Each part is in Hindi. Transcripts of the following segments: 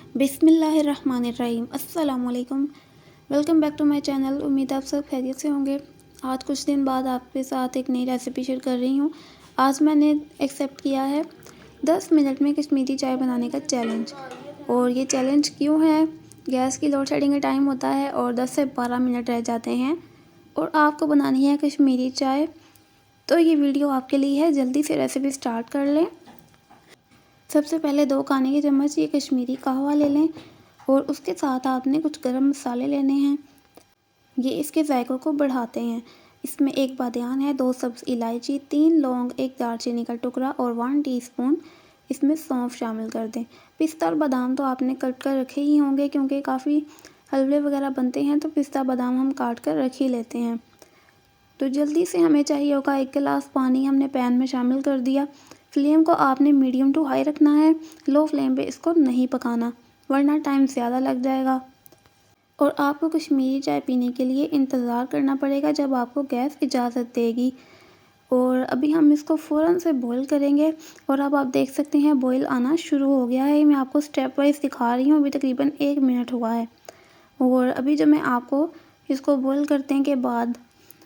बिस्मिल्लाहिर्रहमानिर्रहीम। अस्सलाम वालेकुम। Welcome back to my channel. उम्मीद आप सब खैरियत से होंगे। आज कुछ दिन बाद आपके साथ एक नई रेसिपी शेयर कर रही हूँ। आज मैंने एक्सेप्ट किया है 10 मिनट में कश्मीरी चाय बनाने का चैलेंज। और ये चैलेंज क्यों है? गैस की लोड शेडिंग का टाइम होता है और 10 से 12 मिनट रह जाते हैं और आपको बनानी है कश्मीरी चाय। तो ये वीडियो आपके लिए है। जल्दी से रेसिपी स्टार्ट कर लें। सबसे पहले 2 खाने के चम्मच ये कश्मीरी कहवा ले लें और उसके साथ आपने कुछ गरम मसाले लेने हैं। ये इसके जायकों को बढ़ाते हैं। इसमें 1 बादियान है, 2 सब्ज़ इलायची, 3 लौंग, 1 दालचीनी का टुकड़ा और 1 टीस्पून इसमें सौंफ शामिल कर दें। पिस्ता और बादाम तो आपने कट कर रखे ही होंगे क्योंकि काफ़ी हलवे वगैरह बनते हैं तो पिस्ता बादाम हम काट कर रख ही लेते हैं। तो जल्दी से हमें चाहिए होगा 1 गिलास पानी हमने पैन में शामिल कर दिया। फ्लेम को आपने मीडियम टू हाई रखना है। लो फ्लेम पे इसको नहीं पकाना वरना टाइम ज़्यादा लग जाएगा और आपको कश्मीरी चाय पीने के लिए इंतज़ार करना पड़ेगा जब आपको गैस इजाज़त देगी। और अभी हम इसको फ़ौरन से बॉईल करेंगे और अब आप देख सकते हैं बॉईल आना शुरू हो गया है। मैं आपको स्टेप वाइज दिखा रही हूँ। अभी तकरीबन 1 मिनट हुआ है और अभी जब मैं आपको इसको बॉईल करने के बाद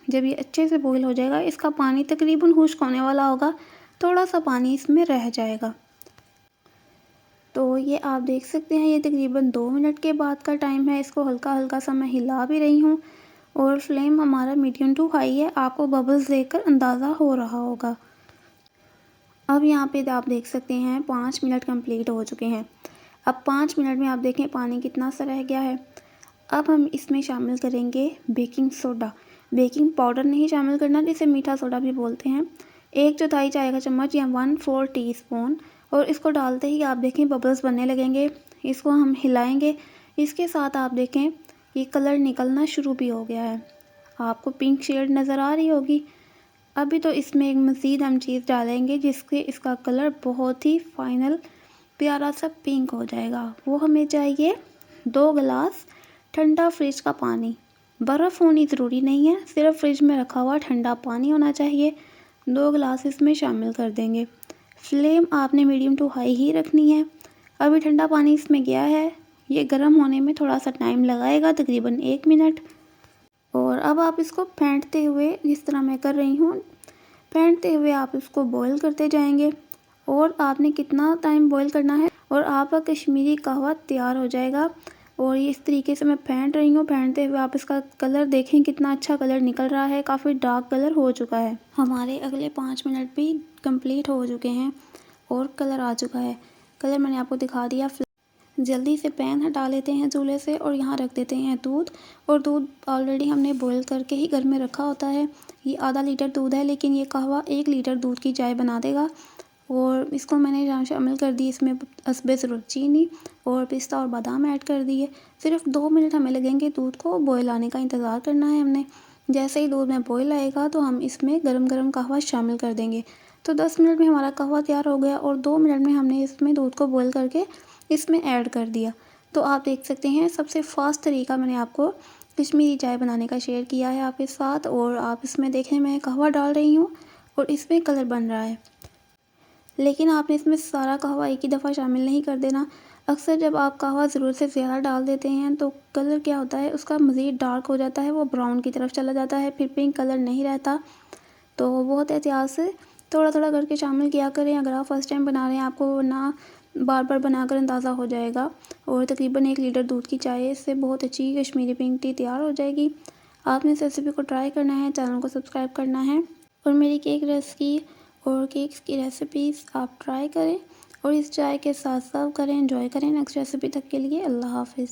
जब ये अच्छे से बॉईल हो जाएगा, इसका पानी तकरीबन खुश्क होने वाला होगा, थोड़ा सा पानी इसमें रह जाएगा। तो ये आप देख सकते हैं ये तकरीबन 2 मिनट के बाद का टाइम है। इसको हल्का हल्का सा मैं हिला भी रही हूँ और फ्लेम हमारा मीडियम टू हाई है। आपको बबल्स देखकर अंदाज़ा हो रहा होगा। अब यहाँ पे आप देख सकते हैं 5 मिनट कंप्लीट हो चुके हैं। अब 5 मिनट में आप देखें पानी कितना सा रह गया है। अब हम इसमें शामिल करेंगे बेकिंग सोडा। बेकिंग पाउडर नहीं शामिल करना, जिसे मीठा सोडा भी बोलते हैं। 1/4 चाय का चम्मच या 1/4 टीस्पून। और इसको डालते ही आप देखें बबल्स बनने लगेंगे। इसको हम हिलाएंगे। इसके साथ आप देखें ये कलर निकलना शुरू भी हो गया है। आपको पिंक शेड नज़र आ रही होगी। अभी तो इसमें एक मज़ीद हम चीज़ डालेंगे जिससे इसका कलर बहुत ही फाइनल प्यारा सा पिंक हो जाएगा। वो हमें चाहिए 2 गिलास ठंडा फ्रिज का पानी। बर्फ़ होनी ज़रूरी नहीं है, सिर्फ फ्रिज में रखा हुआ ठंडा पानी होना चाहिए। 2 गिलास इसमें शामिल कर देंगे। फ्लेम आपने मीडियम टू हाई ही रखनी है। अभी ठंडा पानी इसमें गया है। ये गर्म होने में थोड़ा सा टाइम लगाएगा, तकरीबन 1 मिनट। और अब आप इसको फेंटते हुए, जिस तरह मैं कर रही हूँ, फेंटते हुए आप इसको बॉईल करते जाएंगे। और आपने कितना टाइम बॉईल करना है और आपका कश्मीरी कहवा तैयार हो जाएगा। और ये इस तरीके से मैं फेंट रही हूँ। फेंटते हुए आप इसका कलर देखें कितना अच्छा कलर निकल रहा है। काफ़ी डार्क कलर हो चुका है। हमारे अगले 5 मिनट भी कंप्लीट हो चुके हैं और कलर आ चुका है। कलर मैंने आपको दिखा दिया। जल्दी से पैन हटा लेते हैं चूल्हे से और यहाँ रख देते हैं दूध। और दूध ऑलरेडी हमने बॉईल करके ही घर में रखा होता है। ये आधा लीटर दूध है लेकिन ये कहवा 1 लीटर दूध की चाय बना देगा। और इसको मैंने यहाँ शामिल कर दी। इसमें हस्बे ज़रूरत चीनी और पिस्ता और बादाम ऐड कर दिए। सिर्फ 2 मिनट हमें लगेंगे दूध को बॉईल आने का इंतज़ार करना है हमने। जैसे ही दूध में बॉईल आएगा तो हम इसमें गरम गरम कहवा शामिल कर देंगे। तो 10 मिनट में हमारा कहवा तैयार हो गया और 2 मिनट में हमने इसमें दूध को बॉईल करके इसमें ऐड कर दिया। तो आप देख सकते हैं सबसे फास्ट तरीका मैंने आपको कश्मीरी चाय बनाने का शेयर किया है आपके साथ। और आप इसमें देखें मैं कहवा डाल रही हूँ और इसमें कलर बन रहा है। लेकिन आपने इसमें सारा कहवा एक ही दफ़ा शामिल नहीं कर देना। अक्सर जब आप कहवा ज़रूरत से ज़्यादा डाल देते हैं तो कलर क्या होता है, उसका मज़ीद डार्क हो जाता है, वो ब्राउन की तरफ चला जाता है, फिर पिंक कलर नहीं रहता। तो बहुत एहतियात से थोड़ा थोड़ा करके शामिल किया करें अगर आप फर्स्ट टाइम बना रहे हैं आपको, वरना बार बार बनाकर अंदाज़ा हो जाएगा। और तकरीबन 1 लीटर दूध की चाय इससे बहुत अच्छी कश्मीरी पिंक टी तैयार हो जाएगी। आपने इस रेसिपी को ट्राई करना है, चैनल को सब्सक्राइब करना है और मेरी केक रेसिपी और केक्स की रेसिपीज़ आप ट्राई करें और इस चाय के साथ सर्व करें, एंजॉय करें। नेक्स्ट रेसिपी तक के लिए अल्लाह हाफ़िज़।